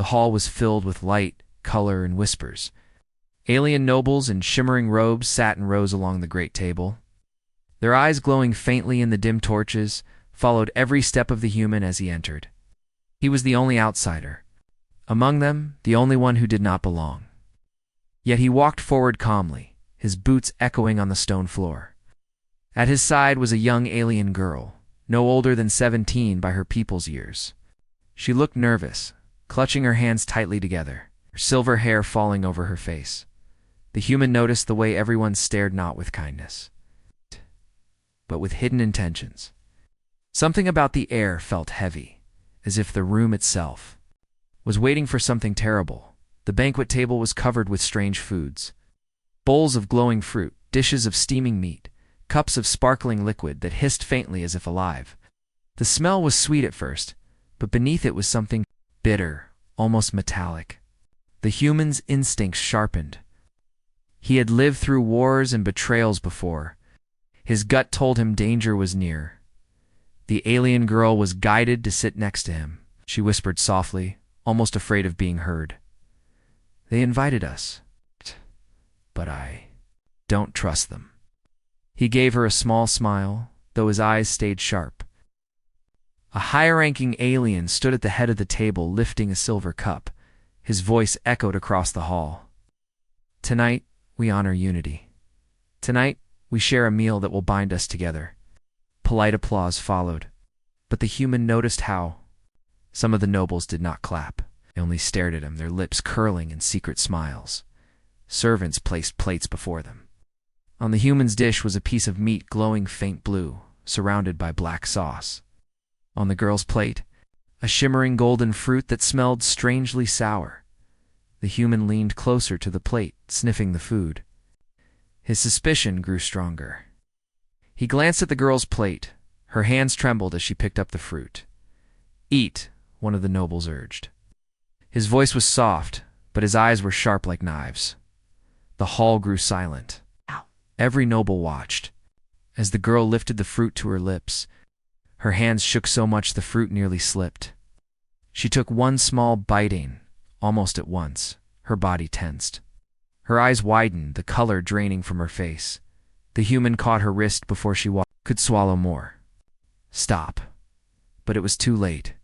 The hall was filled with light, color, and whispers. Alien nobles in shimmering robes sat in rows along the great table. Their eyes glowing faintly in the dim torches, followed every step of the human as he entered. He was the only outsider. Among them, the only one who did not belong. Yet he walked forward calmly, his boots echoing on the stone floor. At his side was a young alien girl, no older than 17 by her people's years. She looked nervous, clutching her hands tightly together, her silver hair falling over her face. The human noticed the way everyone stared, not with kindness, but with hidden intentions. Something about the air felt heavy, as if the room itself was waiting for something terrible. The banquet table was covered with strange foods. Bowls of glowing fruit, dishes of steaming meat, cups of sparkling liquid that hissed faintly as if alive. The smell was sweet at first, but beneath it was something bitter, almost metallic. The human's instincts sharpened. He had lived through wars and betrayals before. His gut told him danger was near. The alien girl was guided to sit next to him. She whispered softly, almost afraid of being heard. "They invited us, but I don't trust them." He gave her a small smile, though his eyes stayed sharp. A high-ranking alien stood at the head of the table lifting a silver cup. His voice echoed across the hall. "Tonight, we honor unity. Tonight, we share a meal that will bind us together." Polite applause followed, but the human noticed how some of the nobles did not clap. They only stared at him, their lips curling in secret smiles. Servants placed plates before them. On the human's dish was a piece of meat glowing faint blue, surrounded by black sauce. On the girl's plate, a shimmering golden fruit that smelled strangely sour. The human leaned closer to the plate, sniffing the food. His suspicion grew stronger. He glanced at the girl's plate. Her hands trembled as she picked up the fruit. "Eat," one of the nobles urged. His voice was soft, but his eyes were sharp like knives. The hall grew silent. Every noble watched. As the girl lifted the fruit to her lips, her hands shook so much the fruit nearly slipped. She took one small biting, almost at once. Her body tensed. Her eyes widened, the color draining from her face. The human caught her wrist before she could swallow more. Stop. But it was too late.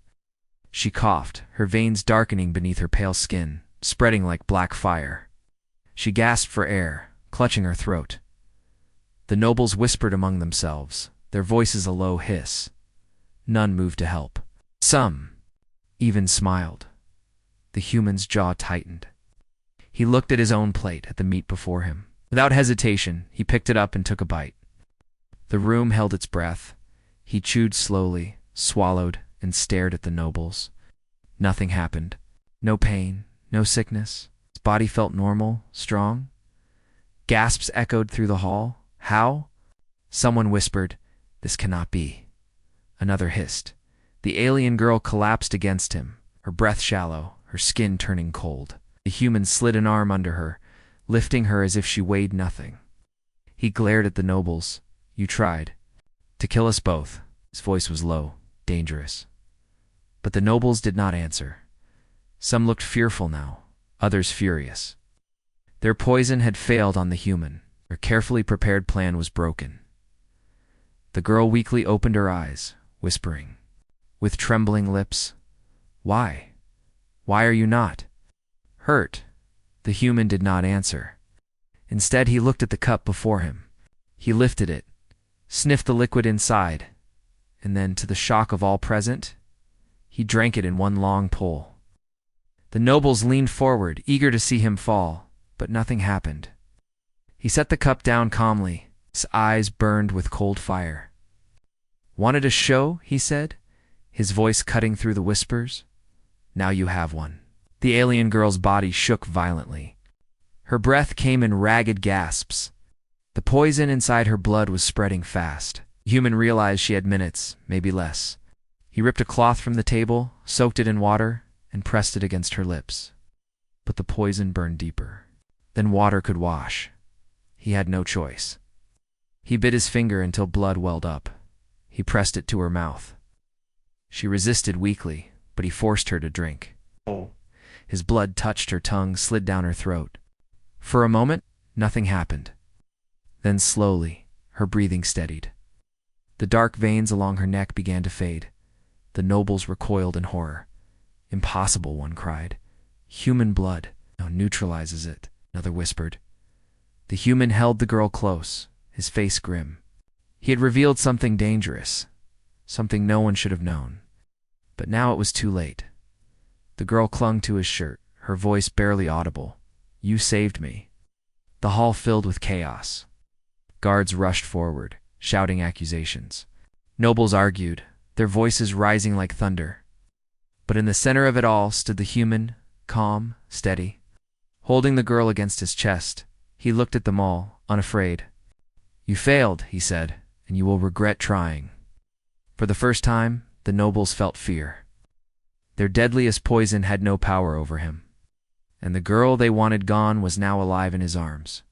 She coughed, her veins darkening beneath her pale skin, spreading like black fire. She gasped for air, clutching her throat. The nobles whispered among themselves, their voices a low hiss. None moved to help. Some even smiled. The human's jaw tightened. He looked at his own plate, at the meat before him. Without hesitation, he picked it up and took a bite. The room held its breath. He chewed slowly, swallowed, and stared at the nobles. Nothing happened. No pain, no sickness. His body felt normal, strong. Gasps echoed through the hall. How? Someone whispered, "This cannot be." Another hissed. The alien girl collapsed against him, her breath shallow, her skin turning cold. The human slid an arm under her, lifting her as if she weighed nothing. He glared at the nobles. "You tried to kill us both." His voice was low, dangerous. But the nobles did not answer. Some looked fearful now, others furious. Their poison had failed on the human. Their carefully prepared plan was broken. The girl weakly opened her eyes, whispering, with trembling lips, "Why? Why are you not hurt?" The human did not answer. Instead, he looked at the cup before him. He lifted it, sniffed the liquid inside, and then, to the shock of all present, he drank it in one long pull. The nobles leaned forward, eager to see him fall, but nothing happened. He set the cup down calmly. His eyes burned with cold fire. "Wanted a show?" he said, his voice cutting through the whispers. "Now you have one." The alien girl's body shook violently. Her breath came in ragged gasps. The poison inside her blood was spreading fast. The human realized she had minutes, maybe less. He ripped a cloth from the table, soaked it in water, and pressed it against her lips. But the poison burned deeper than water could wash. He had no choice. He bit his finger until blood welled up. He pressed it to her mouth. She resisted weakly, but he forced her to drink. His blood touched her tongue, slid down her throat. For a moment, nothing happened. Then slowly, her breathing steadied. The dark veins along her neck began to fade. The nobles recoiled in horror. Impossible, one cried. Human blood now neutralizes it, another whispered. The human held the girl close, his face grim. He had revealed something dangerous, something no one should have known. But now it was too late. The girl clung to his shirt, her voice barely audible. You saved me. The hall filled with chaos. Guards rushed forward, shouting accusations. Nobles argued, their voices rising like thunder. But in the center of it all stood the human, calm, steady. Holding the girl against his chest, he looked at them all, unafraid. You failed, he said, and you will regret trying. For the first time, the nobles felt fear. Their deadliest poison had no power over him. And the girl they wanted gone was now alive in his arms.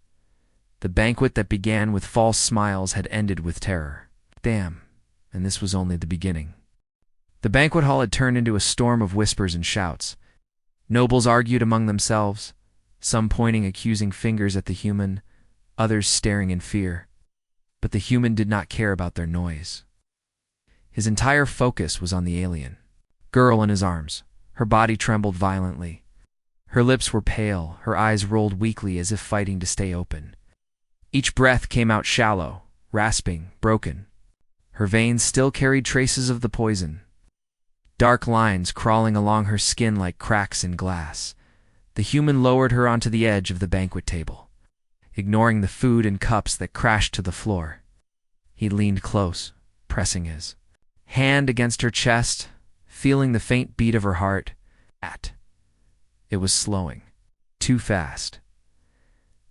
The banquet that began with false smiles had ended with terror. Damn, and this was only the beginning. The banquet hall had turned into a storm of whispers and shouts. Nobles argued among themselves, some pointing accusing fingers at the human, others staring in fear. But the human did not care about their noise. His entire focus was on the alien. Girl in his arms. Her body trembled violently. Her lips were pale, her eyes rolled weakly as if fighting to stay open. Each breath came out shallow, rasping, broken. Her veins still carried traces of the poison. Dark lines crawling along her skin like cracks in glass. The human lowered her onto the edge of the banquet table, ignoring the food and cups that crashed to the floor. He leaned close, pressing his hand against her chest, feeling the faint beat of her heart. It was slowing. Too fast.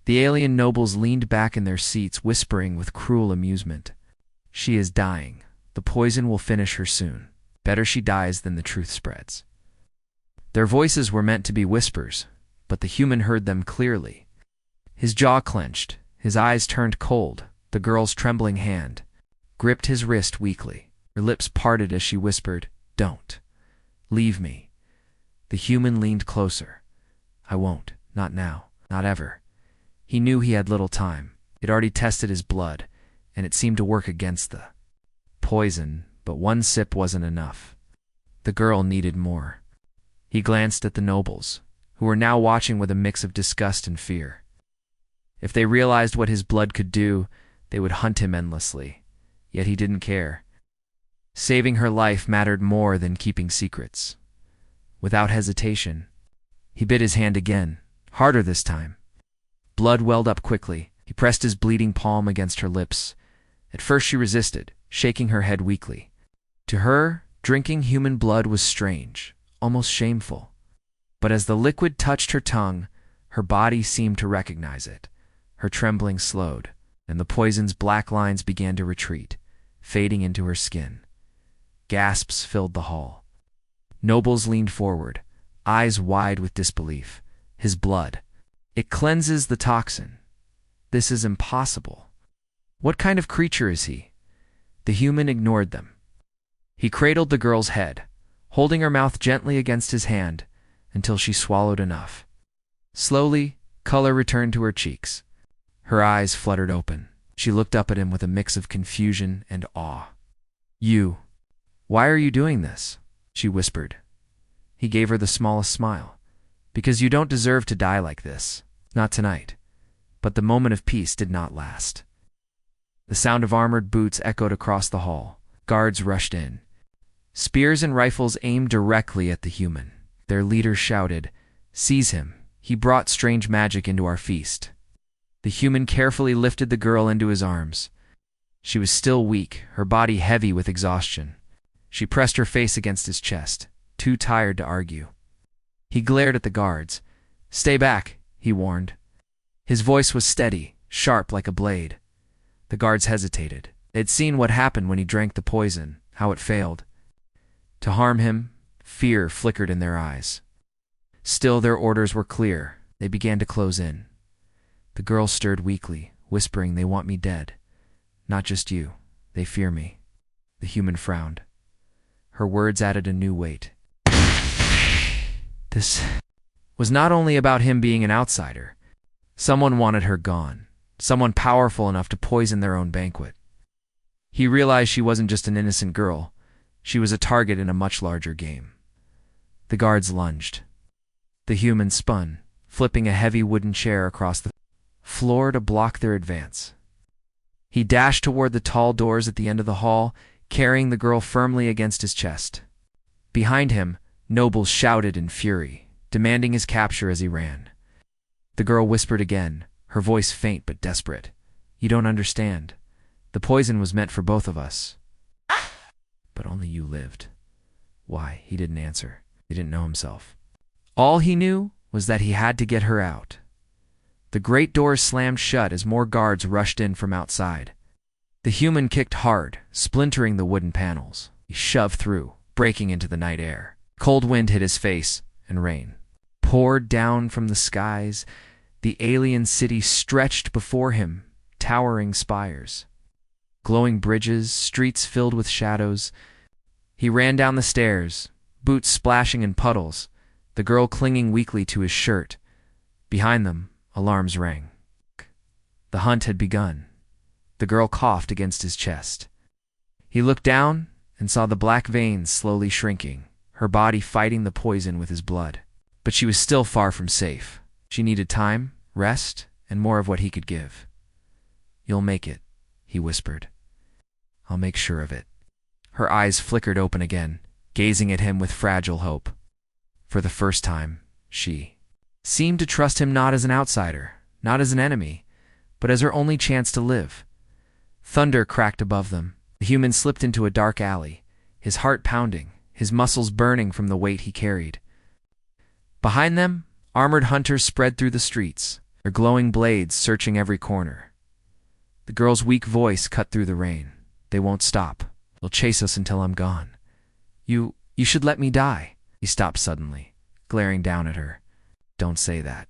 The alien nobles leaned back in their seats, whispering with cruel amusement. She is dying. The poison will finish her soon. Better she dies than the truth spreads. Their voices were meant to be whispers, but the human heard them clearly. His jaw clenched, his eyes turned cold. The girl's trembling hand gripped his wrist weakly. Her lips parted as she whispered, "Don't. Leave me." The human leaned closer. "I won't. Not now. Not ever." He knew he had little time. It already tested his blood, and it seemed to work against the poison, but one sip wasn't enough. The girl needed more. He glanced at the nobles, who were now watching with a mix of disgust and fear. If they realized what his blood could do, they would hunt him endlessly. Yet he didn't care. Saving her life mattered more than keeping secrets. Without hesitation, he bit his hand again, harder this time. Blood welled up quickly. He pressed his bleeding palm against her lips. At first she resisted, shaking her head weakly. To her, drinking human blood was strange, almost shameful. But as the liquid touched her tongue, her body seemed to recognize it. Her trembling slowed, and the poison's black lines began to retreat, fading into her skin. Gasps filled the hall. Nobles leaned forward, eyes wide with disbelief. His blood. It cleanses the toxin. This is impossible. What kind of creature is he? The human ignored them. He cradled the girl's head, holding her mouth gently against his hand until she swallowed enough. Slowly, color returned to her cheeks. Her eyes fluttered open. She looked up at him with a mix of confusion and awe. Why are you doing this?" she whispered. He gave her the smallest smile. "Because you don't deserve to die like this. Not tonight." But the moment of peace did not last. The sound of armored boots echoed across the hall. Guards rushed in. Spears and rifles aimed directly at the human. Their leader shouted, "Seize him. He brought strange magic into our feast." The human carefully lifted the girl into his arms. She was still weak, her body heavy with exhaustion. She pressed her face against his chest, too tired to argue. He glared at the guards. "Stay back," he warned. His voice was steady, sharp like a blade. The guards hesitated. They'd seen what happened when he drank the poison, how it failed. To harm him, fear flickered in their eyes. Still, their orders were clear. They began to close in. The girl stirred weakly, whispering, "They want me dead. Not just you. They fear me." The human frowned. Her words added a new weight. was not only about him being an outsider. Someone wanted her gone, someone powerful enough to poison their own banquet. He realized she wasn't just an innocent girl, she was a target in a much larger game. The guards lunged. The human spun, flipping a heavy wooden chair across the floor to block their advance. He dashed toward the tall doors at the end of the hall, carrying the girl firmly against his chest. Behind him, nobles shouted in fury, demanding his capture as he ran. The girl whispered again, her voice faint but desperate. "You don't understand. The poison was meant for both of us. But only you lived." Why, he didn't answer. He didn't know himself. All he knew was that he had to get her out. The great doors slammed shut as more guards rushed in from outside. The human kicked hard, splintering the wooden panels. He shoved through, breaking into the night air. Cold wind hit his face, and rain poured down from the skies. The alien city stretched before him, towering spires, glowing bridges, streets filled with shadows. He ran down the stairs, boots splashing in puddles, the girl clinging weakly to his shirt. Behind them, alarms rang. The hunt had begun. The girl coughed against his chest. He looked down and saw the black veins slowly shrinking, her body fighting the poison with his blood. But she was still far from safe. She needed time, rest, and more of what he could give. "You'll make it," he whispered. "I'll make sure of it." Her eyes flickered open again, gazing at him with fragile hope. For the first time, she seemed to trust him not as an outsider, not as an enemy, but as her only chance to live. Thunder cracked above them. The human slipped into a dark alley, his heart pounding, his muscles burning from the weight he carried. Behind them, armored hunters spread through the streets, their glowing blades searching every corner. The girl's weak voice cut through the rain. "They won't stop. They'll chase us until I'm gone. You should let me die." He stopped suddenly, glaring down at her. "Don't say that.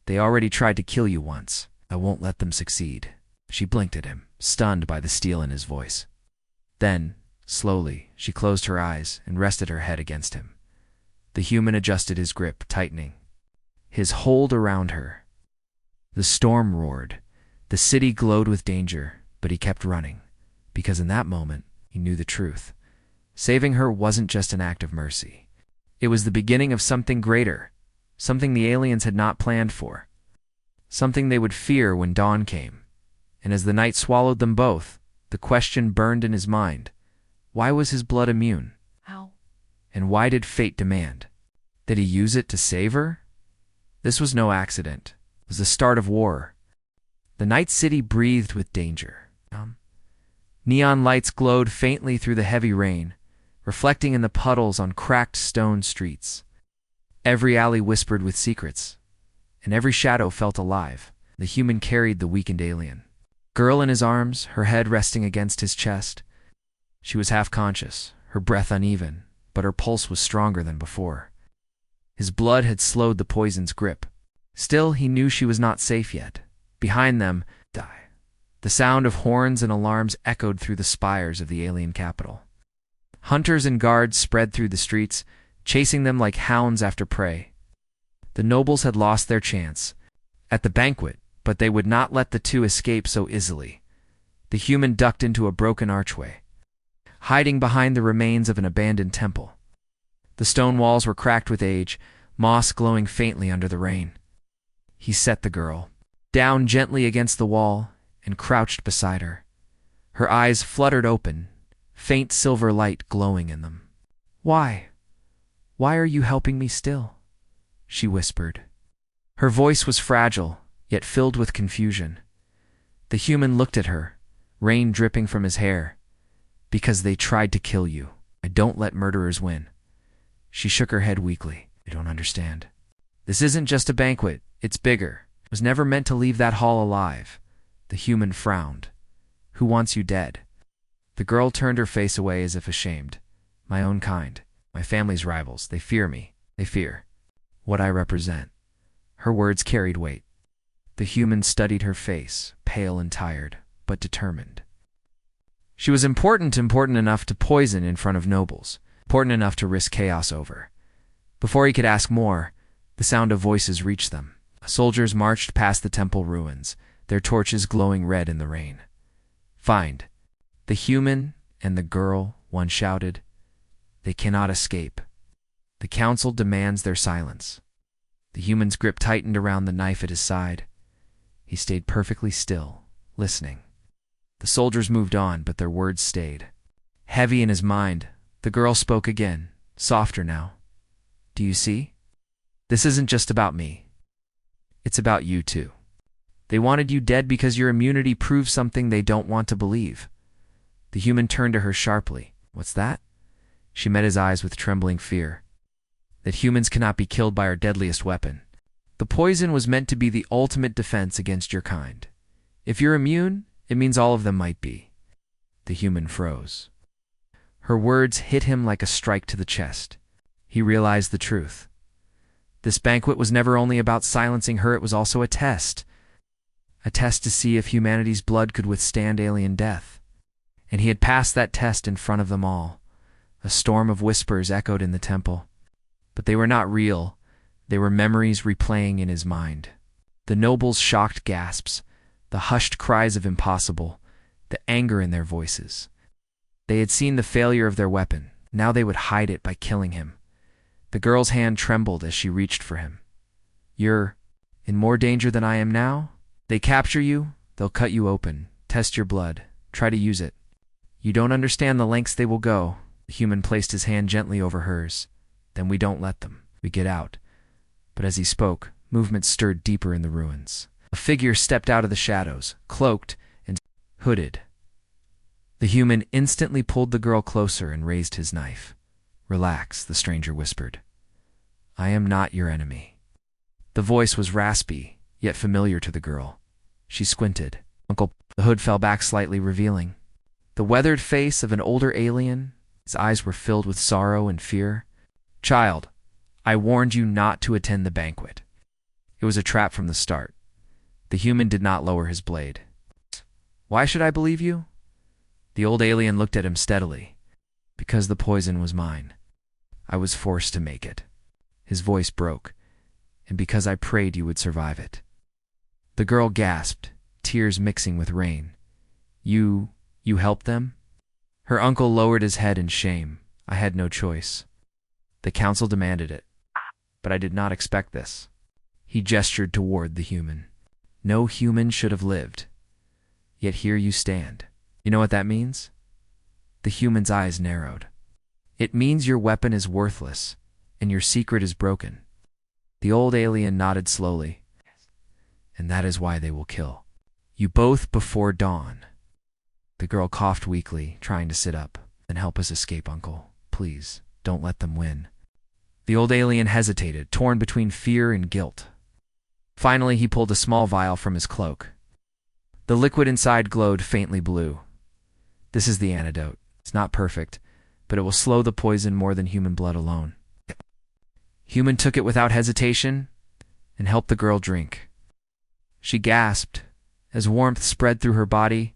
They already tried to kill you once. I won't let them succeed." She blinked at him, stunned by the steel in his voice. Then, slowly, she closed her eyes and rested her head against him. The human adjusted his grip, tightening his hold around her. The storm roared. The city glowed with danger, but he kept running, because in that moment, he knew the truth. Saving her wasn't just an act of mercy. It was the beginning of something greater, something the aliens had not planned for, something they would fear when dawn came. And as the night swallowed them both, the question burned in his mind. Why was his blood immune? How? And why did fate demand? Did he use it to save her? This was no accident. It was the start of war. The night city breathed with danger. Neon lights glowed faintly through the heavy rain, reflecting in the puddles on cracked stone streets. Every alley whispered with secrets, and every shadow felt alive. The human carried the weakened alien. Girl in his arms, her head resting against his chest. She was half conscious, her breath uneven, but her pulse was stronger than before. His blood had slowed the poison's grip. Still, he knew she was not safe yet. Behind them, the sound of horns and alarms echoed through the spires of the alien capital. Hunters and guards spread through the streets, chasing them like hounds after prey. The nobles had lost their chance at the banquet, but they would not let the two escape so easily. The human ducked into a broken archway, hiding behind the remains of an abandoned temple. The stone walls were cracked with age, moss glowing faintly under the rain. He set the girl down gently against the wall and crouched beside her. Her eyes fluttered open, faint silver light glowing in them. "Why? Why are you helping me still?" she whispered. Her voice was fragile, yet filled with confusion. The human looked at her, rain dripping from his hair. "Because they tried to kill you. I don't let murderers win." She shook her head weakly. "I don't understand. This isn't just a banquet. It's bigger. It was never meant to leave that hall alive." The human frowned. "Who wants you dead?" The girl turned her face away as if ashamed. "My own kind. My family's rivals. They fear me. They fear what I represent." Her words carried weight. The human studied her face, pale and tired, but determined. She was important enough to poison in front of nobles, important enough to risk chaos over. Before he could ask more, The sound of voices reached them. Soldiers marched past the temple ruins, their torches glowing red in the rain. "Find the human and the girl," one shouted. "They cannot escape. The council demands their silence." The human's grip tightened around the knife at his side. He stayed perfectly still, listening. The soldiers moved on, but their words stayed. Heavy in his mind, the girl spoke again, softer now. "Do you see? This isn't just about me. It's about you too. They wanted you dead because your immunity proves something they don't want to believe." The human turned to her sharply. "What's that?" She met his eyes with trembling fear. "That humans cannot be killed by our deadliest weapon. The poison was meant to be the ultimate defense against your kind. If you're immune, it means all of them might be." The human froze. Her words hit him like a strike to the chest. He realized the truth. This banquet was never only about silencing her, it was also a test. A test to see if humanity's blood could withstand alien death. And he had passed that test in front of them all. A storm of whispers echoed in the temple. But they were not real. They were memories replaying in his mind. The nobles' shocked gasps, the hushed cries of impossible, the anger in their voices. They had seen the failure of their weapon. Now they would hide it by killing him. The girl's hand trembled as she reached for him. "You're in more danger than I am now? They capture you, they'll cut you open, test your blood, try to use it. You don't understand the lengths they will go." The human placed his hand gently over hers. "Then we don't let them. We get out." But as he spoke, movement stirred deeper in the ruins. A figure stepped out of the shadows, cloaked and hooded. The human instantly pulled the girl closer and raised his knife. "Relax," the stranger whispered. "I am not your enemy." The voice was raspy, yet familiar to the girl. She squinted. The hood fell back slightly, revealing the weathered face of an older alien. His eyes were filled with sorrow and fear. "Child, I warned you not to attend the banquet. It was a trap from the start." The human did not lower his blade. "Why should I believe you?" The old alien looked at him steadily. "Because the poison was mine. I was forced to make it." His voice broke. "And because I prayed you would survive it." The girl gasped, tears mixing with rain. You helped them?" Her uncle lowered his head in shame. "I had no choice. The council demanded it. But I did not expect this." He gestured toward the human. "No human should have lived. Yet here you stand. You know what that means?" The human's eyes narrowed. "It means your weapon is worthless, and your secret is broken." The old alien nodded slowly. "And that is why they will kill you both before dawn." The girl coughed weakly, trying to sit up. "Then help us escape, Uncle. Please, don't let them win." The old alien hesitated, torn between fear and guilt. Finally, he pulled a small vial from his cloak. The liquid inside glowed faintly blue. "This is the antidote. It's not perfect, but it will slow the poison more than human blood alone." Human took it without hesitation and helped the girl drink. She gasped as warmth spread through her body,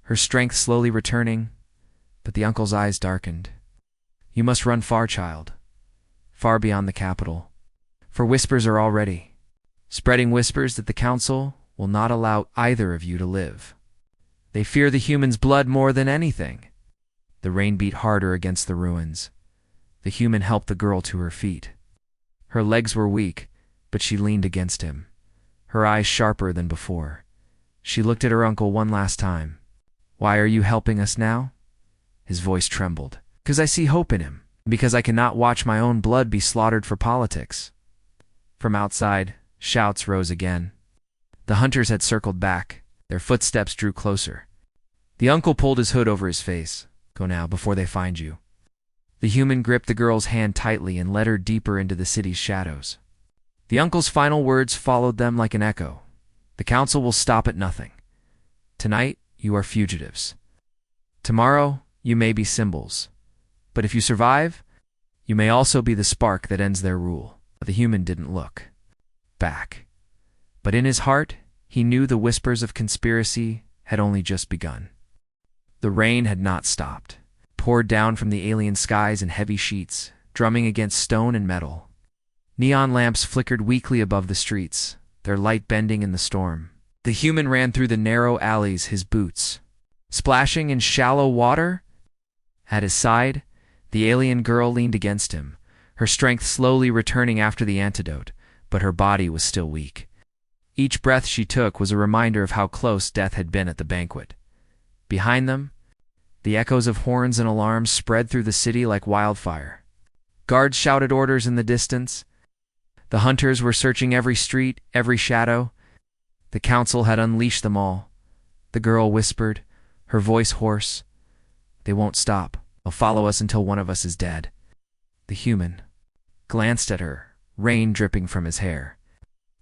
her strength slowly returning, but the uncle's eyes darkened. "You must run far, child, far beyond the capital, for whispers are already spreading whispers that the council will not allow either of you to live. They fear the human's blood more than anything." The rain beat harder against the ruins. The human helped the girl to her feet. Her legs were weak, but she leaned against him, her eyes sharper than before. She looked at her uncle one last time. "Why are you helping us now?" His voice trembled. "Because I see hope in him, because I cannot watch my own blood be slaughtered for politics." From outside, shouts rose again. The hunters had circled back. Their footsteps drew closer. The uncle pulled his hood over his face. "Go now, before they find you." The human gripped the girl's hand tightly and led her deeper into the city's shadows. The uncle's final words followed them like an echo. "The council will stop at nothing. Tonight, you are fugitives. Tomorrow, you may be symbols. But if you survive, you may also be the spark that ends their rule." The human didn't look back. But in his heart, he knew the whispers of conspiracy had only just begun. The rain had not stopped. It poured down from the alien skies in heavy sheets, drumming against stone and metal. Neon lamps flickered weakly above the streets, their light bending in the storm. The human ran through the narrow alleys, his boots splashing in shallow water. At his side, the alien girl leaned against him, her strength slowly returning after the antidote, but her body was still weak. Each breath she took was a reminder of how close death had been at the banquet. Behind them, the echoes of horns and alarms spread through the city like wildfire. Guards shouted orders in the distance. The hunters were searching every street, every shadow. The council had unleashed them all. The girl whispered, her voice hoarse, "They won't stop. They'll follow us until one of us is dead." The human glanced at her, rain dripping from his hair.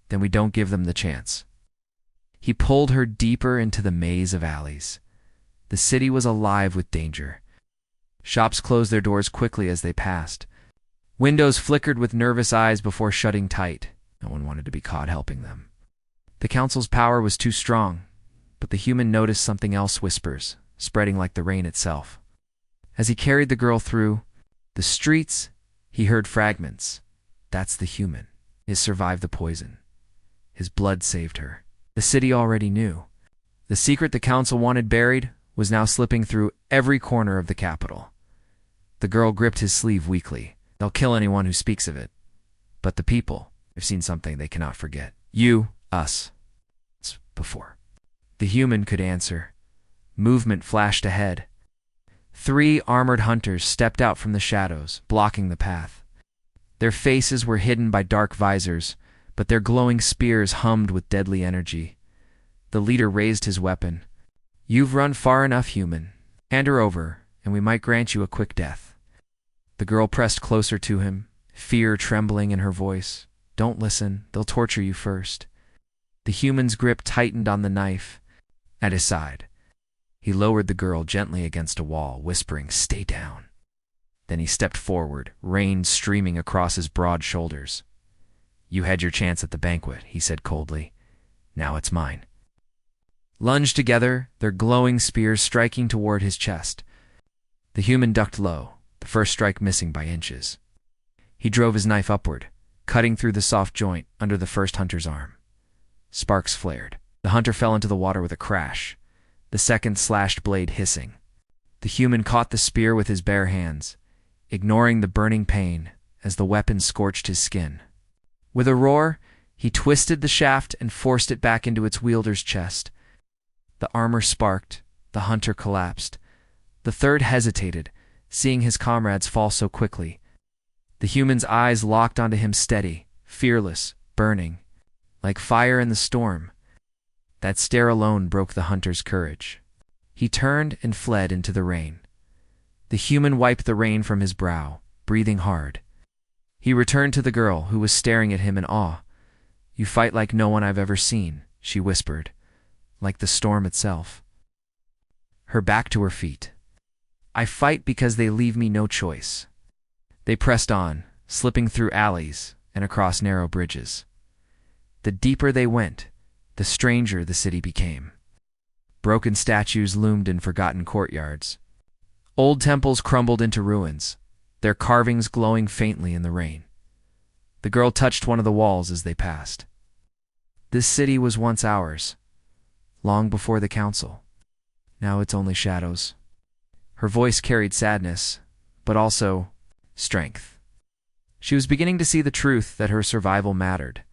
"Then we don't give them the chance." He pulled her deeper into the maze of alleys. The city was alive with danger. Shops closed their doors quickly as they passed. Windows flickered with nervous eyes before shutting tight. No one wanted to be caught helping them. The council's power was too strong, but the human noticed something else: whispers, spreading like the rain itself. As he carried the girl through the streets, he heard fragments. That's the human. He survived the poison. His blood saved her. The city already knew. The secret the council wanted buried was now slipping through every corner of the capital. The girl gripped his sleeve weakly. "They'll kill anyone who speaks of it. But the people, they've seen something they cannot forget. You, us. It's before." The human could answer. Movement flashed ahead. 3 armored hunters stepped out from the shadows, blocking the path. Their faces were hidden by dark visors, but their glowing spears hummed with deadly energy. The leader raised his weapon. "You've run far enough, human. Hand her over, and we might grant you a quick death." The girl pressed closer to him, fear trembling in her voice. "Don't listen. They'll torture you first." The human's grip tightened on the knife at his side. He lowered the girl gently against a wall, whispering, "Stay down." Then he stepped forward, rain streaming across his broad shoulders. "You had your chance at the banquet," he said coldly. "Now it's mine." Lunged together, their glowing spears striking toward his chest. The human ducked low, the first strike missing by inches. He drove his knife upward, cutting through the soft joint under the first hunter's arm. Sparks flared. The hunter fell into the water with a crash, the second slashed blade hissing. The human caught the spear with his bare hands, ignoring the burning pain as the weapon scorched his skin. With a roar, he twisted the shaft and forced it back into its wielder's chest. The armor sparked, the hunter collapsed. The third hesitated, seeing his comrades fall so quickly. The human's eyes locked onto him, steady, fearless, burning, like fire in the storm. That stare alone broke the hunter's courage. He turned and fled into the rain. The human wiped the rain from his brow, breathing hard. He returned to the girl, who was staring at him in awe. "You fight like no one I've ever seen," she whispered, "like the storm itself." Her back to her feet. "I fight because they leave me no choice." They pressed on, slipping through alleys and across narrow bridges. The deeper they went, the stranger the city became. Broken statues loomed in forgotten courtyards. Old temples crumbled into ruins, their carvings glowing faintly in the rain. The girl touched one of the walls as they passed. "This city was once ours, long before the council. Now it's only shadows." Her voice carried sadness, but also strength. She was beginning to see the truth that her survival mattered,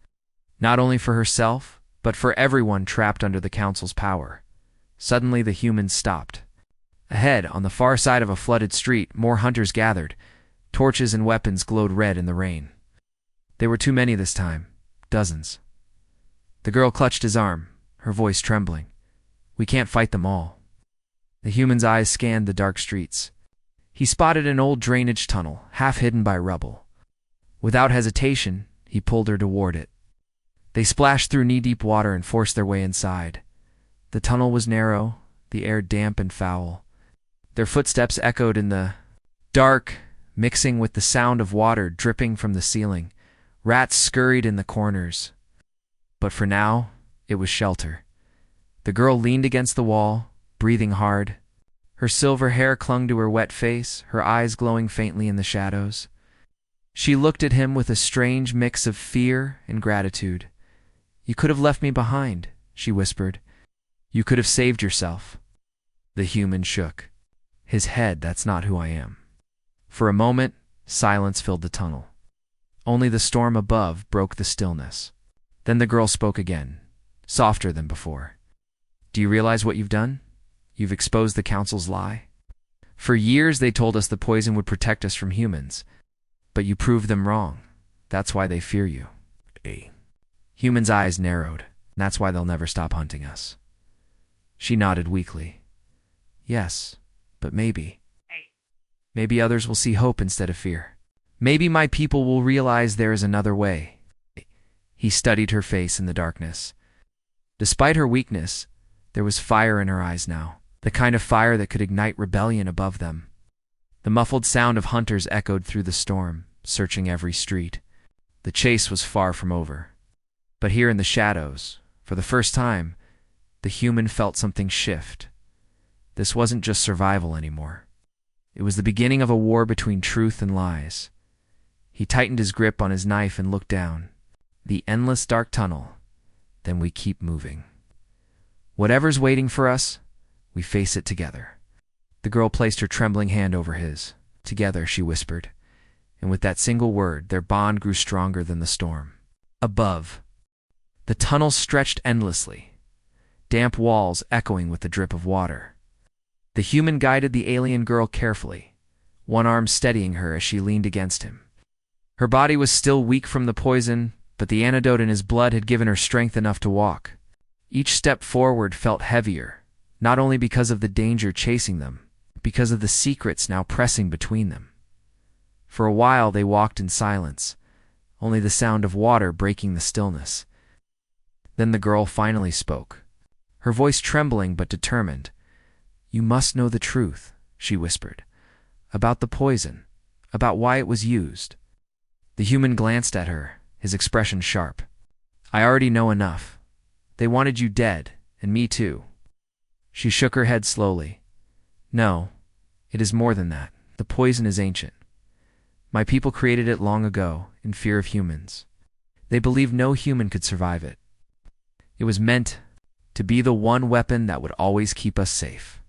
not only for herself, but for everyone trapped under the council's power. Suddenly the humans stopped. Ahead, on the far side of a flooded street, more hunters gathered. Torches and weapons glowed red in the rain. They were too many this time, dozens. The girl clutched his arm, her voice trembling. "We can't fight them all." The human's eyes scanned the dark streets. He spotted an old drainage tunnel, half hidden by rubble. Without hesitation, he pulled her toward it. They splashed through knee-deep water and forced their way inside. The tunnel was narrow, the air damp and foul. Their footsteps echoed in the dark, mixing with the sound of water dripping from the ceiling. Rats scurried in the corners. But for now, it was shelter. The girl leaned against the wall, breathing hard. Her silver hair clung to her wet face, her eyes glowing faintly in the shadows. She looked at him with a strange mix of fear and gratitude. "You could have left me behind," she whispered. "You could have saved yourself." The human shook. His head, "That's not who I am." For a moment, silence filled the tunnel. Only the storm above broke the stillness. Then the girl spoke again, softer than before. "Do you realize what you've done? You've exposed the council's lie. For years they told us the poison would protect us from humans, but you proved them wrong. That's why they fear you." Humans' eyes narrowed. "That's why they'll never stop hunting us." She nodded weakly. "Yes, but maybe others will see hope instead of fear. Maybe my people will realize there is another way." He studied her face in the darkness. Despite her weakness, there was fire in her eyes now, the kind of fire that could ignite rebellion above them. The muffled sound of hunters echoed through the storm, searching every street. The chase was far from over. But here in the shadows, for the first time, the human felt something shift. This wasn't just survival anymore. It was the beginning of a war between truth and lies. He tightened his grip on his knife and looked down. The endless dark tunnel. Then we keep moving. Whatever's waiting for us, we face it together. The girl placed her trembling hand over his. "Together," she whispered. And with that single word, their bond grew stronger than the storm. Above, the tunnel stretched endlessly, damp walls echoing with the drip of water. The human guided the alien girl carefully, one arm steadying her as she leaned against him. Her body was still weak from the poison, but the antidote in his blood had given her strength enough to walk. Each step forward felt heavier, not only because of the danger chasing them, but because of the secrets now pressing between them. For a while they walked in silence, only the sound of water breaking the stillness. Then the girl finally spoke, her voice trembling but determined. "You must know the truth," she whispered, "about the poison, about why it was used." The human glanced at her, his expression sharp. "I already know enough. They wanted you dead, and me too." She shook her head slowly. "No, it is more than that. The poison is ancient. My people created it long ago, in fear of humans. They believed no human could survive it. It was meant to be the one weapon that would always keep us safe."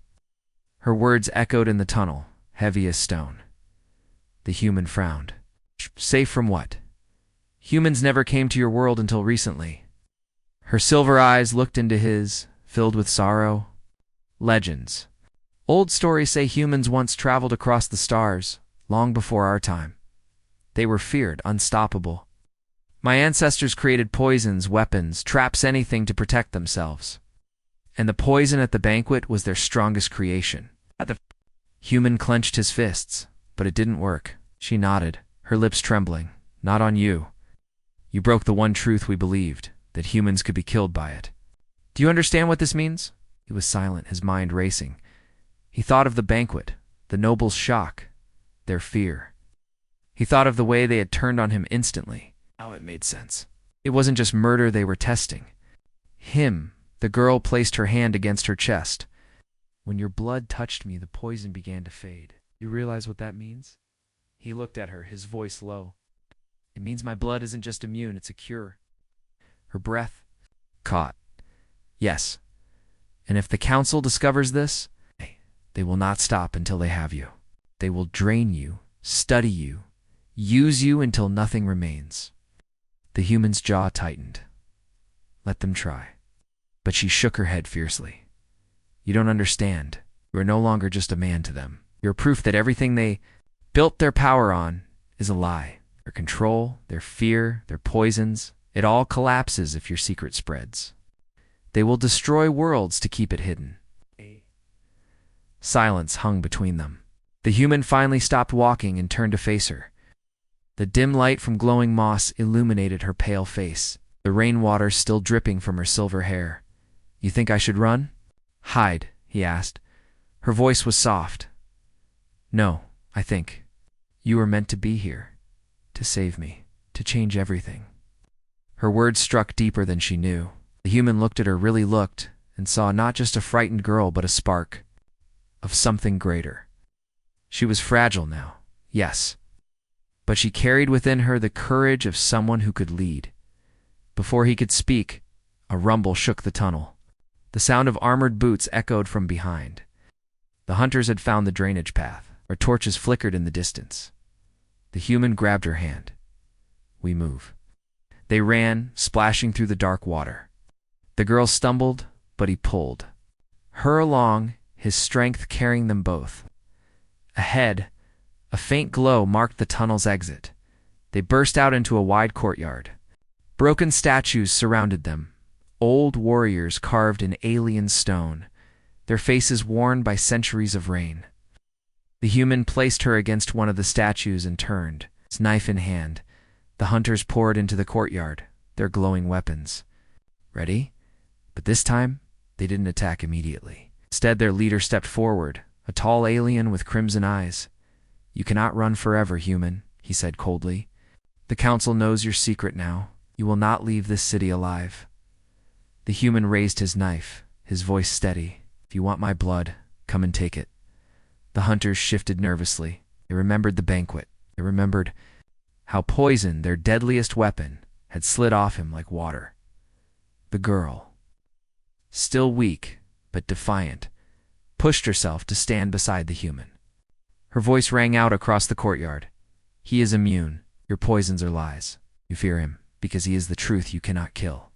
Her words echoed in the tunnel, heavy as stone. The human frowned. "Safe from what? Humans never came to your world until recently." Her silver eyes looked into his, filled with sorrow. "Legends. Old stories say humans once traveled across the stars, long before our time. They were feared, unstoppable. My ancestors created poisons, weapons, traps, anything to protect themselves. And the poison at the banquet was their strongest creation." The human clenched his fists, but it didn't work. She nodded, her lips trembling. "Not on you. You broke the one truth we believed, that humans could be killed by it. Do you understand what this means?" He was silent, his mind racing. He thought of the banquet, the nobles' shock, their fear. He thought of the way they had turned on him instantly. Now it made sense. It wasn't just murder they were testing. Him. The girl placed her hand against her chest. "When your blood touched me, the poison began to fade. You realize what that means?" He looked at her, his voice low. "It means my blood isn't just immune, it's a cure." Her breath caught. "Yes. And if the council discovers this, they will not stop until they have you. They will drain you, study you, use you until nothing remains." The human's jaw tightened. "Let them try." But she shook her head fiercely. "You don't understand. You are no longer just a man to them. You're proof that everything they built their power on is a lie. Their control, their fear, their poisons, it all collapses if your secret spreads. They will destroy worlds to keep it hidden." Silence hung between them. The human finally stopped walking and turned to face her. The dim light from glowing moss illuminated her pale face, the rainwater still dripping from her silver hair. "You think I should run?" "Hide?" he asked. Her voice was soft. "No, I think you were meant to be here, to save me, to change everything." Her words struck deeper than she knew. The human looked at her, really looked, and saw not just a frightened girl but a spark of something greater. She was fragile now, yes, but she carried within her the courage of someone who could lead. Before he could speak, a rumble shook the tunnel. The sound of armored boots echoed from behind. The hunters had found the drainage path, where torches flickered in the distance. The human grabbed her hand. "We move." They ran, splashing through the dark water. The girl stumbled, but he pulled her along, his strength carrying them both. Ahead, a faint glow marked the tunnel's exit. They burst out into a wide courtyard. Broken statues surrounded them, old warriors carved in alien stone, their faces worn by centuries of rain. The human placed her against one of the statues and turned, his knife in hand. The hunters poured into the courtyard, their glowing weapons. Ready? But this time, they didn't attack immediately. Instead, their leader stepped forward, a tall alien with crimson eyes. "You cannot run forever, human," he said coldly. "The council knows your secret now. You will not leave this city alive." The human raised his knife, his voice steady. "If you want my blood, come and take it." The hunters shifted nervously. They remembered the banquet. They remembered how poison, their deadliest weapon, had slid off him like water. The girl, still weak but defiant, pushed herself to stand beside the human. Her voice rang out across the courtyard. "He is immune. Your poisons are lies. You fear him because he is the truth you cannot kill."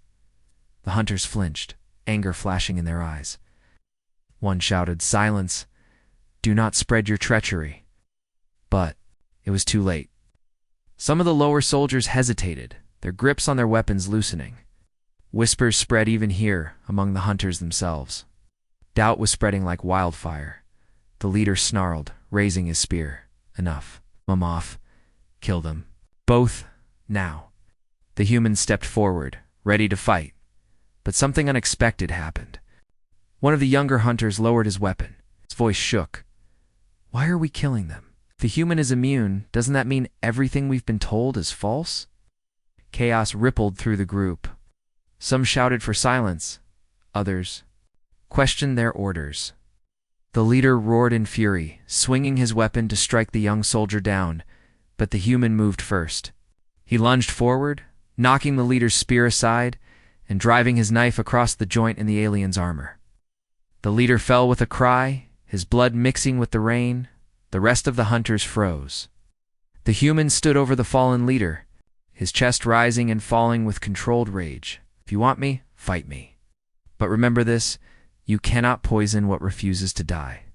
The hunters flinched, anger flashing in their eyes. One shouted, "Silence! Do not spread your treachery." But it was too late. Some of the lower soldiers hesitated, their grips on their weapons loosening. Whispers spread even here, among the hunters themselves. Doubt was spreading like wildfire. The leader snarled, raising his spear. "Enough. I'm off. Kill them. Both, now." The human stepped forward, ready to fight. But something unexpected happened. One of the younger hunters lowered his weapon. His voice shook. "Why are we killing them? If the human is immune, doesn't that mean everything we've been told is false?" Chaos rippled through the group. Some shouted for silence. Others questioned their orders. The leader roared in fury, swinging his weapon to strike the young soldier down, but the human moved first. He lunged forward, knocking the leader's spear aside and driving his knife across the joint in the alien's armor. The leader fell with a cry, his blood mixing with the rain. The rest of the hunters froze. The human stood over the fallen leader, his chest rising and falling with controlled rage. "If you want me, fight me. But remember this, you cannot poison what refuses to die."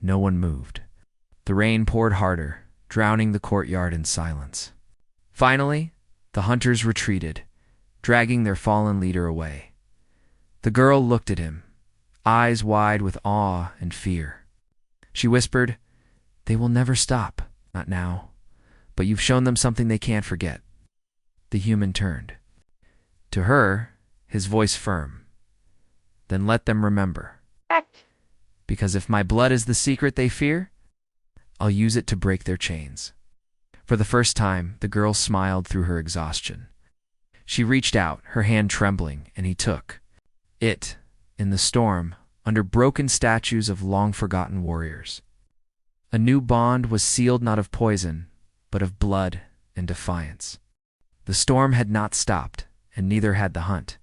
No one moved. The rain poured harder, drowning the courtyard in silence. Finally, the hunters retreated, dragging their fallen leader away. The girl looked at him, eyes wide with awe and fear. She whispered, "They will never stop, not now. But you've shown them something they can't forget." The human turned. To her, his voice firm. "Then let them remember. Because if my blood is the secret they fear, I'll use it to break their chains." For the first time, the girl smiled through her exhaustion. She reached out, her hand trembling, and he took it, in the storm, under broken statues of long-forgotten warriors. A new bond was sealed not of poison, but of blood and defiance. The storm had not stopped, and neither had the hunt.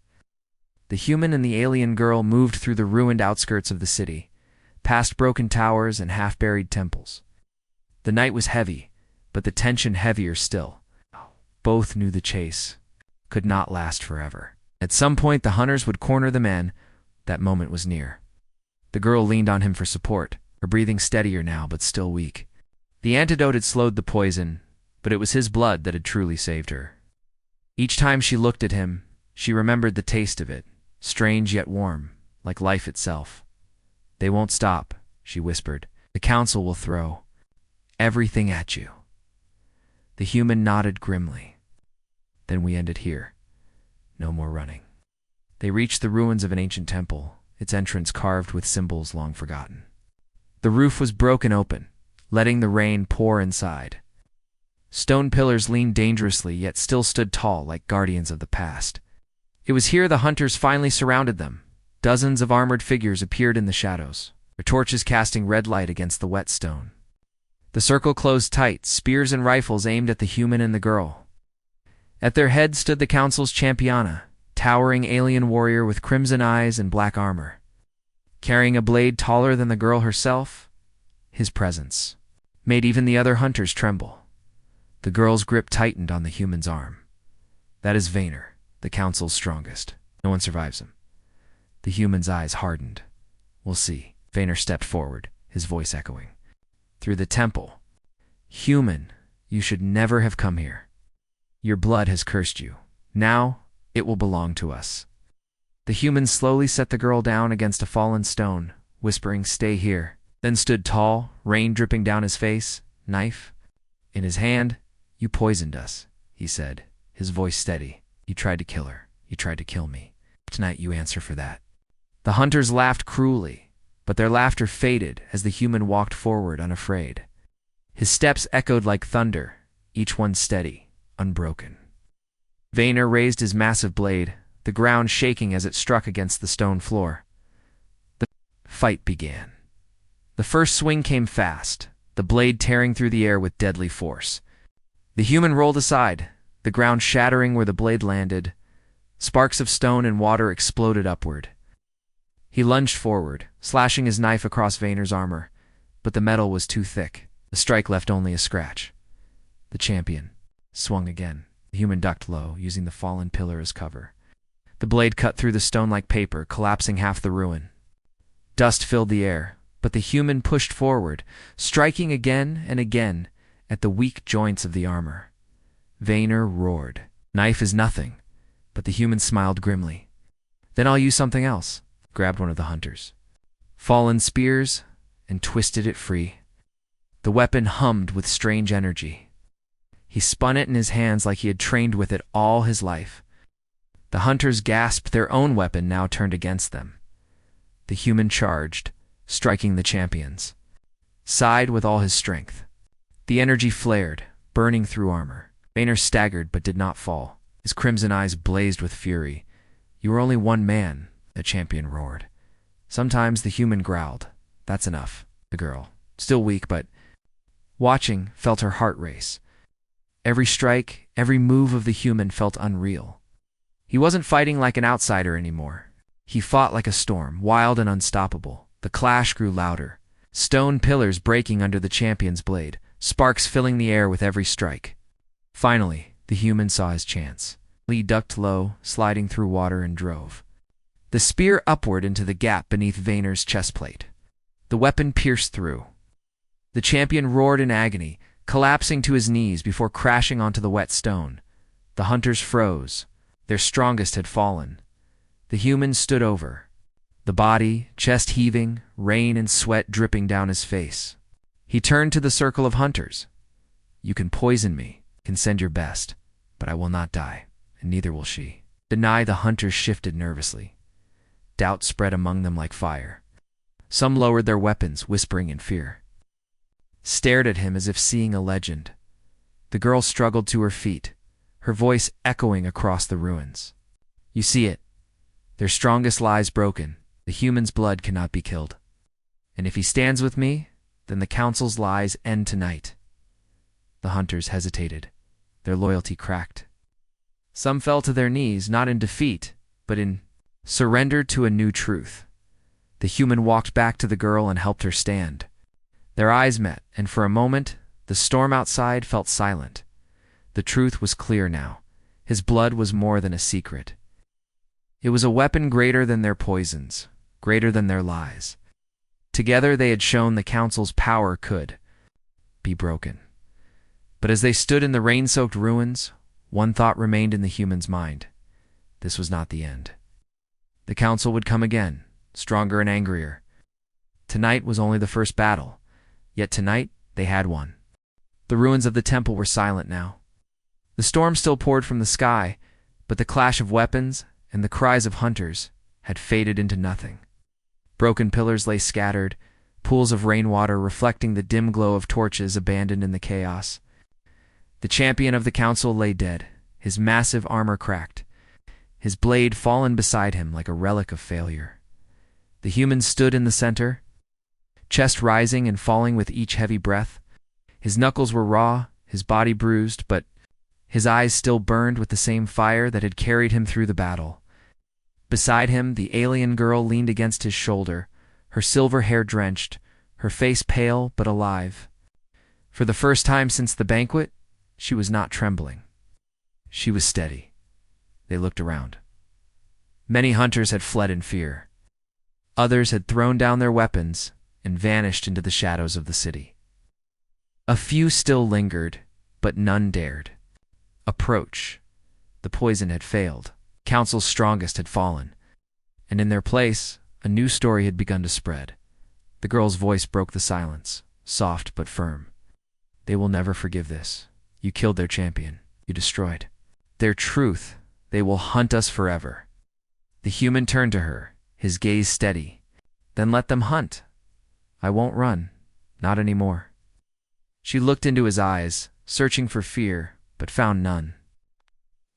The human and the alien girl moved through the ruined outskirts of the city, past broken towers and half-buried temples. The night was heavy, but the tension heavier still. Both knew the chase could not last forever. At some point, the hunters would corner the men. That moment was near. The girl leaned on him for support, her breathing steadier now, but still weak. The antidote had slowed the poison, but it was his blood that had truly saved her. Each time she looked at him, she remembered the taste of it, strange yet warm, like life itself. "They won't stop," she whispered. "The council will throw everything at you." The human nodded grimly. "Then we end it here. No more running." They reached the ruins of an ancient temple, its entrance carved with symbols long forgotten. The roof was broken open, letting the rain pour inside. Stone pillars leaned dangerously, yet still stood tall like guardians of the past. It was here the hunters finally surrounded them. Dozens of armored figures appeared in the shadows, their torches casting red light against the wet stone. The circle closed tight, spears and rifles aimed at the human and the girl. At their head stood the council's champiana, towering alien warrior with crimson eyes and black armor. Carrying a blade taller than the girl herself, his presence made even the other hunters tremble. The girl's grip tightened on the human's arm. That is Vaynor, the council's strongest. No one survives him. The human's eyes hardened. We'll see. Vaynor stepped forward, his voice echoing. Through the temple. Human, you should never have come here. Your blood has cursed you. Now, it will belong to us. The human slowly set the girl down against a fallen stone, whispering, "Stay here," then stood tall, rain dripping down his face, knife in his hand. "You poisoned us," he said, his voice steady. "You tried to kill her. You tried to kill me. Tonight you answer for that." The hunters laughed cruelly, but their laughter faded as the human walked forward unafraid. His steps echoed like thunder, each one steady, unbroken. Vaynor raised his massive blade, the ground shaking as it struck against the stone floor. The fight began. The first swing came fast, the blade tearing through the air with deadly force. The human rolled aside, the ground shattering where the blade landed. Sparks of stone and water exploded upward. He lunged forward, slashing his knife across Vaynor's armor, but the metal was too thick. The strike left only a scratch. The champion swung again. The human ducked low, using the fallen pillar as cover. The blade cut through the stone like paper, collapsing half the ruin. Dust filled the air, but the human pushed forward, striking again and again at the weak joints of the armor. Vaynor roared. "Knife is nothing," but the human smiled grimly. "Then I'll use something else," grabbed one of the hunters. Fallen spears, and twisted it free. The weapon hummed with strange energy. He spun it in his hands like he had trained with it all his life. The hunters gasped, their own weapon now turned against them. The human charged, striking the champions. Sighed with all his strength. The energy flared, burning through armor. Vaynor staggered but did not fall. His crimson eyes blazed with fury. "You are only one man," the champion roared. Sometimes the human growled. "That's enough." The girl, still weak but watching, felt her heart race. Every strike, every move of the human felt unreal. He wasn't fighting like an outsider anymore. He fought like a storm, wild and unstoppable. The clash grew louder, stone pillars breaking under the champion's blade, sparks filling the air with every strike. Finally, the human saw his chance. He ducked low, sliding through water, and drove the spear upward into the gap beneath Vaynor's chestplate. The weapon pierced through. The champion roared in agony, collapsing to his knees before crashing onto the wet stone. The hunters froze. Their strongest had fallen. The human stood over. The body, chest heaving, rain and sweat dripping down his face. He turned to the circle of hunters. "You can poison me, can send your best, but I will not die, and neither will she." Deny the hunters shifted nervously. Doubt spread among them like fire. Some lowered their weapons, whispering in fear. Stared at him as if seeing a legend. The girl struggled to her feet, her voice echoing across the ruins. "You see it. Their strongest lies broken. The human's blood cannot be killed. And if he stands with me, then the council's lies end tonight." The hunters hesitated, their loyalty cracked. Some fell to their knees, not in defeat, but in surrender to a new truth. The human walked back to the girl and helped her stand. Their eyes met, and for a moment, the storm outside felt silent. The truth was clear now. His blood was more than a secret. It was a weapon greater than their poisons, greater than their lies. Together they had shown the council's power could be broken. But as they stood in the rain-soaked ruins, one thought remained in the human's mind. This was not the end. The council would come again, stronger and angrier. Tonight was only the first battle, yet tonight they had won. The ruins of the temple were silent now. The storm still poured from the sky, but the clash of weapons and the cries of hunters had faded into nothing. Broken pillars lay scattered, pools of rainwater reflecting the dim glow of torches abandoned in the chaos. The champion of the council lay dead, his massive armor cracked, his blade fallen beside him like a relic of failure. The human stood in the center, chest rising and falling with each heavy breath. His knuckles were raw, his body bruised, but his eyes still burned with the same fire that had carried him through the battle. Beside him, the alien girl leaned against his shoulder, her silver hair drenched, her face pale but alive. For the first time since the banquet, she was not trembling. She was steady. They looked around. Many hunters had fled in fear. Others had thrown down their weapons and vanished into the shadows of the city. A few still lingered, but none dared approach. The poison had failed. Council's strongest had fallen. And in their place, a new story had begun to spread. The girl's voice broke the silence, soft but firm. They will never forgive this. You killed their champion. You destroyed their truth. They will hunt us forever. The human turned to her, his gaze steady. Then let them hunt. I won't run. Not anymore. She looked into his eyes, searching for fear, but found none.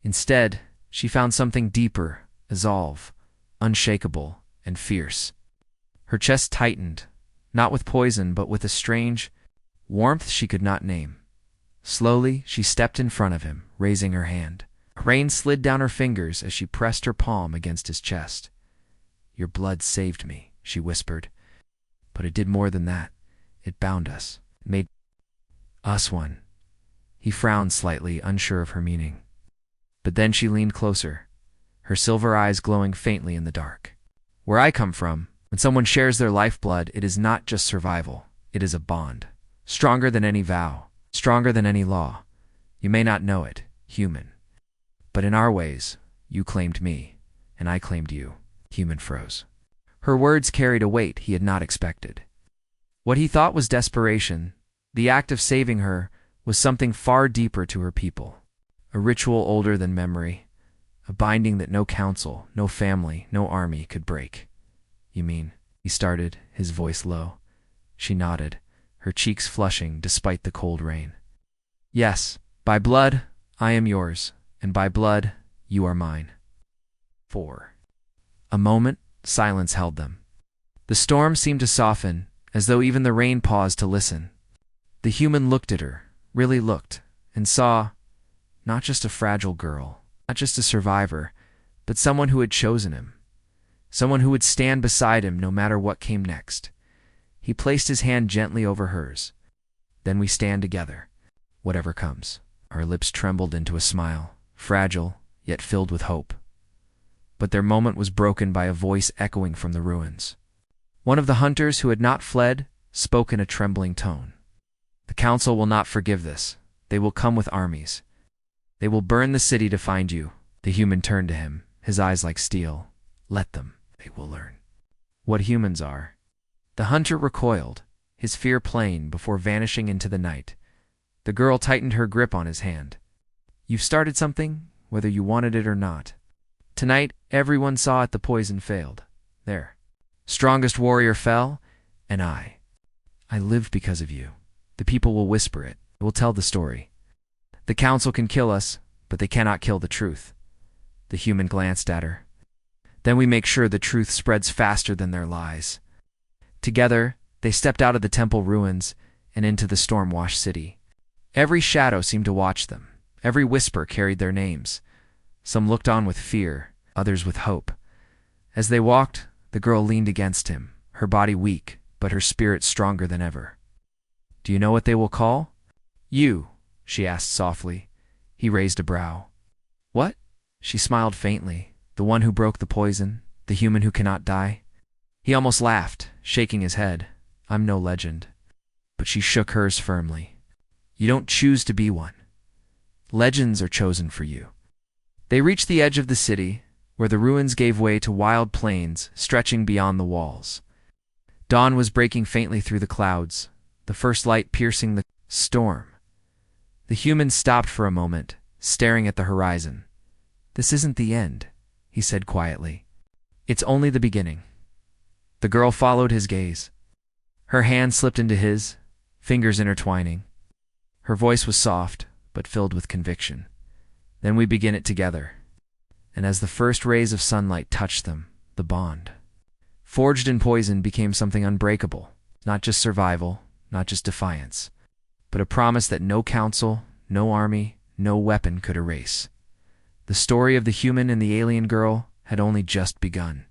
Instead, she found something deeper, resolve, unshakable, and fierce. Her chest tightened, not with poison, but with a strange warmth she could not name. Slowly, she stepped in front of him, raising her hand. Rain slid down her fingers as she pressed her palm against his chest. Your blood saved me, she whispered. But it did more than that. It bound us, made us one. He frowned slightly, unsure of her meaning. But then she leaned closer, her silver eyes glowing faintly in the dark. Where I come from, when someone shares their lifeblood, it is not just survival. It is a bond. Stronger than any vow, stronger than any law. You may not know it, human. But in our ways, you claimed me, and I claimed you. Human froze. Her words carried a weight he had not expected. What he thought was desperation, the act of saving her, was something far deeper to her people. A ritual older than memory, a binding that no council, no family, no army could break. You mean, he started, his voice low. She nodded, her cheeks flushing despite the cold rain. Yes, by blood, I am yours, and by blood, you are mine. 4. A moment, silence held them. The storm seemed to soften, as though even the rain paused to listen. The human looked at her, really looked, and saw not just a fragile girl, not just a survivor, but someone who had chosen him. Someone who would stand beside him no matter what came next. He placed his hand gently over hers. Then we stand together, whatever comes. Our lips trembled into a smile, fragile, yet filled with hope. But their moment was broken by a voice echoing from the ruins. One of the hunters who had not fled spoke in a trembling tone. The council will not forgive this. They will come with armies. They will burn the city to find you. The human turned to him, his eyes like steel. Let them. They will learn what humans are. The hunter recoiled, his fear plain before vanishing into the night. The girl tightened her grip on his hand. You've started something, whether you wanted it or not. Tonight, everyone saw it. The poison failed. There. Strongest warrior fell, and I lived because of you. The people will whisper it. They will tell the story. The council can kill us, but they cannot kill the truth. The human glanced at her. Then we make sure the truth spreads faster than their lies. Together, they stepped out of the temple ruins and into the storm-washed city. Every shadow seemed to watch them. Every whisper carried their names. Some looked on with fear, others with hope. As they walked, the girl leaned against him, her body weak, but her spirit stronger than ever. Do you know what they will call you? She asked softly. He raised a brow. What? She smiled faintly. The one who broke the poison, the human who cannot die. He almost laughed, shaking his head. I'm no legend. But she shook hers firmly. You don't choose to be one. Legends are chosen for you. They reached the edge of the city, where the ruins gave way to wild plains stretching beyond the walls. Dawn was breaking faintly through the clouds, the first light piercing the storm. The human stopped for a moment, staring at the horizon. This isn't the end, he said quietly. It's only the beginning. The girl followed his gaze. Her hand slipped into his, fingers intertwining. Her voice was soft, but filled with conviction. Then we begin it together. And as the first rays of sunlight touched them, the bond, forged in poison, became something unbreakable. Not just survival, not just defiance, but a promise that no council, no army, no weapon could erase. The story of the human and the alien girl had only just begun.